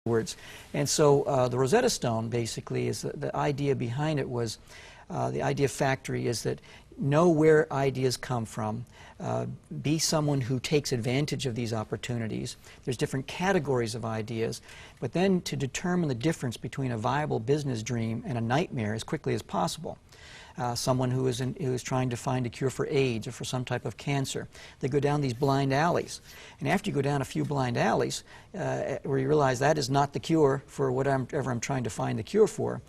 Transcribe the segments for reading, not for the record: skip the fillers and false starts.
words. And so the Rosetta Stone basically is the idea behind it was the idea factory is that know where ideas come from, be someone who takes advantage of these opportunities. There's different categories of ideas, but then to determine the difference between a viable business dream and a nightmare as quickly as possible. Someone who is trying to find a cure for AIDS or for some type of cancer. They go down these blind alleys. And after you go down a few blind alleys, where you realize that is not the cure for whatever I'm trying to find the cure for,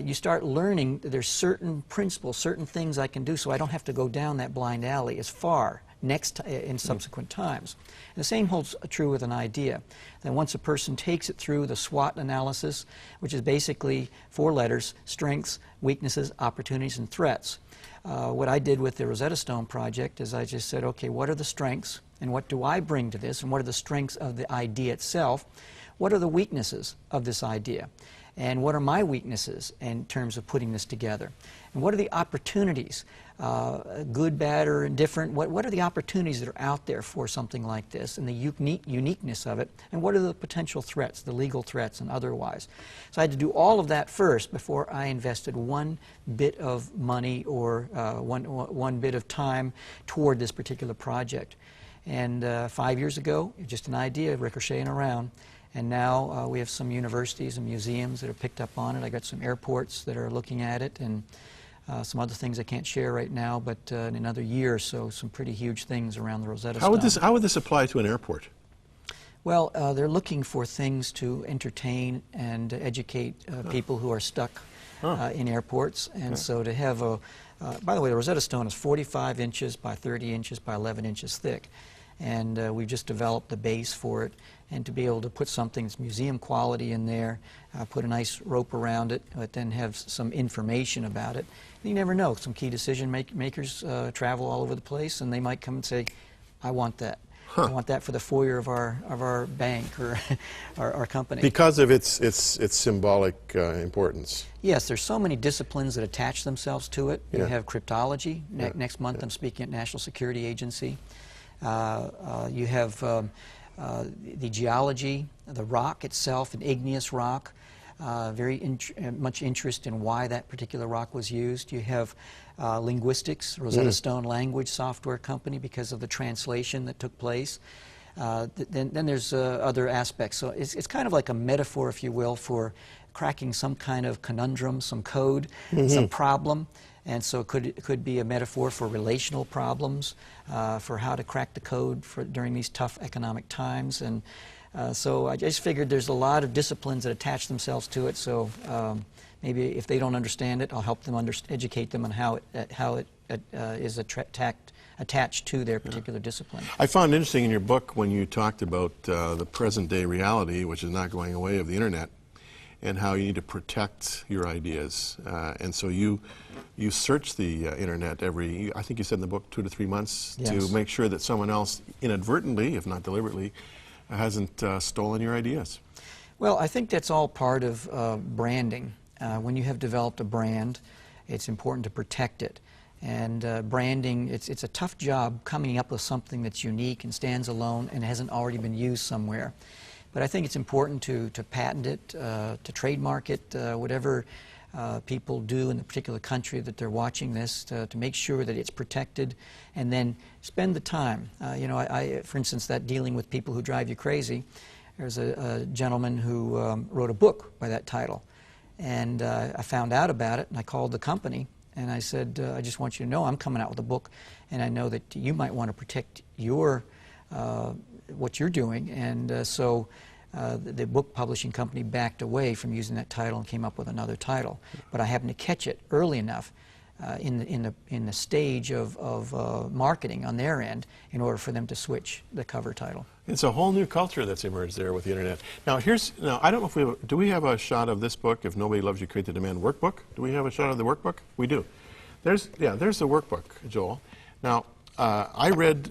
you start learning that there's certain principles, certain things I can do so I don't have to go down that blind alley as far in subsequent times. And the same holds true with an idea. Then once a person takes it through the SWOT analysis, which is basically 4 letters, strengths, weaknesses, opportunities, and threats. What I did with the Rosetta Stone project is I just said, okay, what are the strengths and what do I bring to this, and what are the strengths of the idea itself? What are the weaknesses of this idea? And what are my weaknesses in terms of putting this together? And what are the opportunities, good, bad, or indifferent? What are the opportunities that are out there for something like this and the uniqueness of it? And what are the potential threats, the legal threats and otherwise? So I had to do all of that first before I invested one bit of money or one bit of time toward this particular project. And 5 years ago, just an idea ricocheting around. And now we have some universities and museums that have picked up on it. I got some airports that are looking at it, and some other things I can't share right now, but in another year or so, some pretty huge things around the Rosetta Stone. How would this apply to an airport? Well, they're looking for things to entertain and educate people who are stuck in airports. And so to have by the way, the Rosetta Stone is 45 inches by 30 inches by 11 inches thick. And we've just developed the base for it, and to be able to put something that's museum quality in there, put a nice rope around it, but then have some information about it. And you never know. Some key decision makers travel all over the place, and they might come and say, I want that. I want that for the foyer of our bank or our company. Because of its symbolic importance. Yes, there's so many disciplines that attach themselves to it. Yeah. You have cryptology. Next month I'm speaking at National Security Agency. You have the geology, the rock itself, an igneous rock, much interest in why that particular rock was used. You have linguistics, Rosetta Stone language software company, because of the translation that took place. Then there's other aspects. So it's kind of like a metaphor, if you will, for cracking some kind of conundrum, some code, some problem. And so it could be a metaphor for relational problems, for how to crack the code during these tough economic times. And so I just figured there's a lot of disciplines that attach themselves to it. So maybe if they don't understand it, I'll help them educate them on how it is attached to their particular discipline. I found interesting in your book when you talked about the present-day reality, which is not going away, of the internet, and how you need to protect your ideas. And so you search the internet I think you said in the book, 2 to 3 months, to make sure that someone else inadvertently, if not deliberately, hasn't stolen your ideas. Well, I think that's all part of branding. When you have developed a brand, it's important to protect it. And branding, it's a tough job coming up with something that's unique and stands alone and hasn't already been used somewhere. But I think it's important to patent it, to trademark it, whatever people do in the particular country that they're watching this, to make sure that it's protected, and then spend the time. You know, for instance, that dealing with people who drive you crazy, there's a gentleman who wrote a book by that title. And I found out about it, and I called the company, and I said, I just want you to know I'm coming out with a book, and I know that you might want to protect your what you're doing. And so the book publishing company backed away from using that title and came up with another title. But I happened to catch it early enough in the stage of marketing on their end in order for them to switch the cover title. It's a whole new culture that's emerged there with the internet. Now I don't know if do we have a shot of this book, If Nobody Loves You, Create the Demand workbook? Do we have a shot of the workbook? We do. There's the workbook, Joel. Now, I read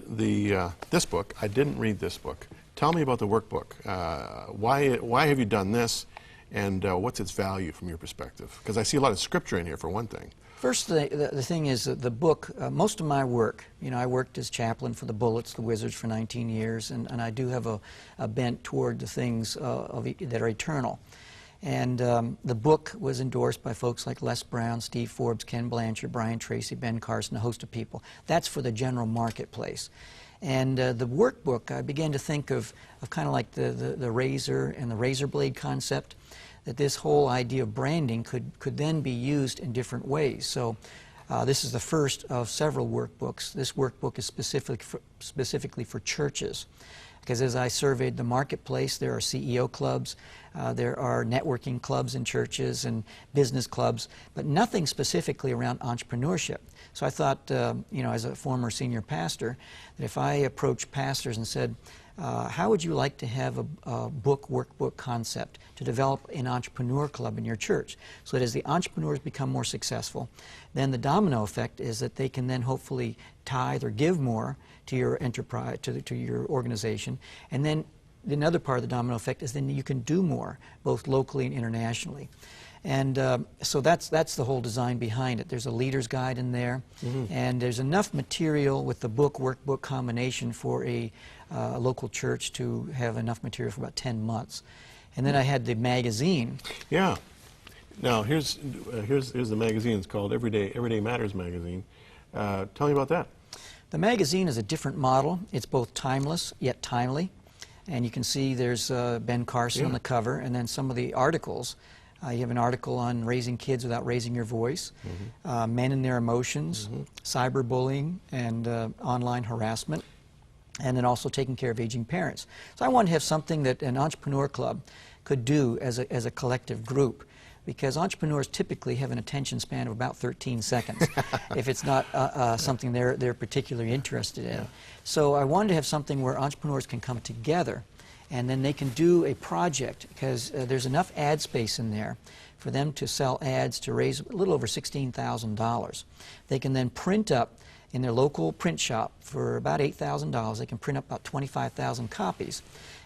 this book. I didn't read this book. Tell me about the workbook. Why have you done this, and what's its value from your perspective? Because I see a lot of scripture in here, for one thing. First, the thing is that the book, most of my work, you know, I worked as chaplain for the Bullets, the Wizards for 19 years, and I do have a bent toward the things that are eternal. And the book was endorsed by folks like Les Brown, Steve Forbes, Ken Blanchard, Brian Tracy, Ben Carson, a host of people. That's for the general marketplace. And the workbook, I began to think of kind of like the razor and the razor blade concept, that this whole idea of branding could then be used in different ways. So this is the first of several workbooks. This workbook is specifically for churches, because as I surveyed the marketplace, there are CEO clubs, there are networking clubs in churches and business clubs, but nothing specifically around entrepreneurship. So I thought, you know, as a former senior pastor, that if I approached pastors and said, how would you like to have a workbook concept to develop an entrepreneur club in your church, so that as the entrepreneurs become more successful, then the domino effect is that they can then hopefully tithe or give more to your enterprise, to your organization, and then another part of the domino effect is then you can do more, both locally and internationally. And so that's the whole design behind it. There's a leader's guide in there, and there's enough material with the workbook combination for a local church to have enough material for about 10 months. And then I had the magazine. Yeah. Now here's the magazine. It's called Everyday Matters magazine. Tell me about that. The magazine is a different model. It's both timeless yet timely, and you can see there's Ben Carson on the cover, and then some of the articles. You have an article on raising kids without raising your voice, men and their emotions, cyberbullying, and online harassment, and then also taking care of aging parents. So I wanted to have something that an entrepreneur club could do as a collective group, because entrepreneurs typically have an attention span of about 13 seconds if it's not something they're particularly interested in. So I wanted to have something where entrepreneurs can come together, and then they can do a project, because there's enough ad space in there for them to sell ads to raise a little over $16,000. They can then print up in their local print shop for about $8,000. They can print up about 25,000 copies.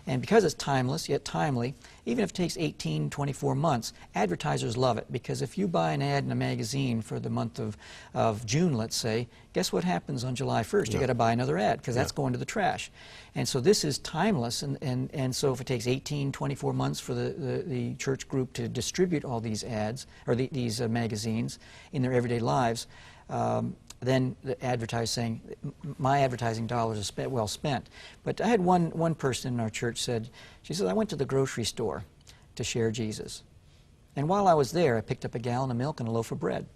And because it's timeless yet timely, even if it takes 18, 24 months, advertisers love it, because if you buy an ad in a magazine for the month of June, let's say, guess what happens on July 1st? You got to buy another ad, because that's going to the trash. And so this is timeless, and so if it takes 18, 24 months for the church group to distribute all these ads, or these magazines in their everyday lives, then the advertiser saying, my advertising dollars are well spent. But I had one person in our church said, she said, I went to the grocery store to share Jesus. And while I was there, I picked up a gallon of milk and a loaf of bread.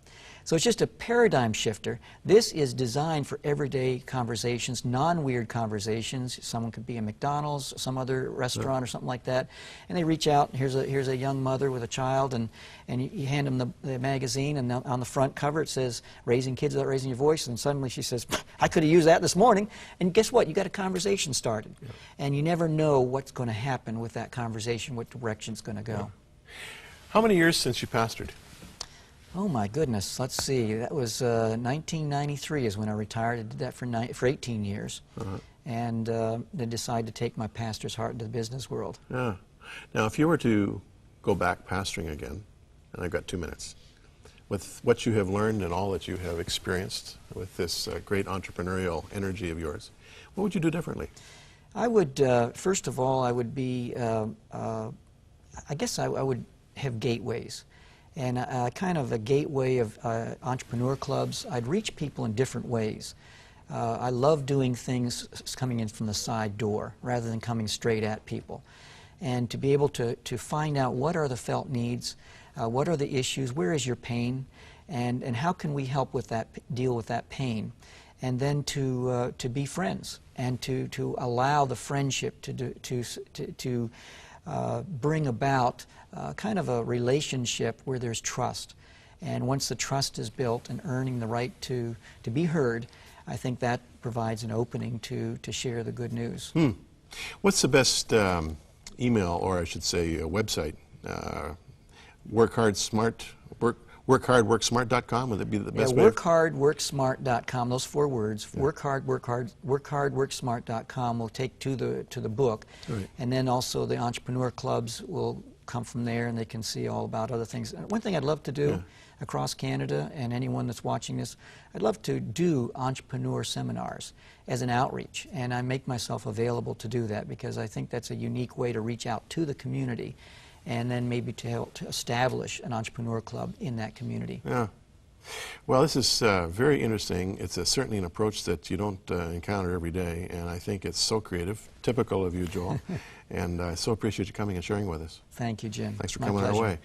So it's just a paradigm shifter. This is designed for everyday conversations, non-weird conversations. Someone could be a McDonald's, some other restaurant or something like that, and they reach out, and here's a young mother with a child, and you hand them the magazine, and on the front cover it says, Raising Kids Without Raising Your Voice, and suddenly she says, I could have used that this morning, and guess what? You got a conversation started. And you never know what's going to happen with that conversation, what direction it's going to go. How many years since you pastored? Oh my goodness, let's see, that was 1993 is when I retired. I did that for 18 years, and then decided to take my pastor's heart into the business world. Yeah. Now if you were to go back pastoring again, and I've got 2 minutes, with what you have learned and all that you have experienced with this great entrepreneurial energy of yours, what would you do differently? I would, first of all, I would be, I guess I would have gateways. And kind of a gateway of entrepreneur clubs. I'd reach people in different ways. I love doing things coming in from the side door rather than coming straight at people. And to be able to find out what are the felt needs, what are the issues, where is your pain, and how can we help with that, deal with that pain. And then to be friends, and to allow the friendship to bring about kind of a relationship where there's trust. And once the trust is built and earning the right to be heard, I think that provides an opening to share the good news. What's the best email, or I should say website? workhardworksmart.com, would that be the best way? workhardworksmart.com, those 4 words. workhardworksmart.com will take to the book. Right. And then also the entrepreneur clubs will come from there and they can see all about other things. One thing I'd love to do across Canada, and anyone that's watching this, I'd love to do entrepreneur seminars as an outreach, and I make myself available to do that because I think that's a unique way to reach out to the community and then maybe to help to establish an entrepreneur club in that community. Yeah. Well, this is very interesting. It's certainly an approach that you don't encounter every day, and I think it's so creative, typical of you, Joel, and I so appreciate you coming and sharing with us. Thank you, Jim. Thanks for My coming pleasure. our way.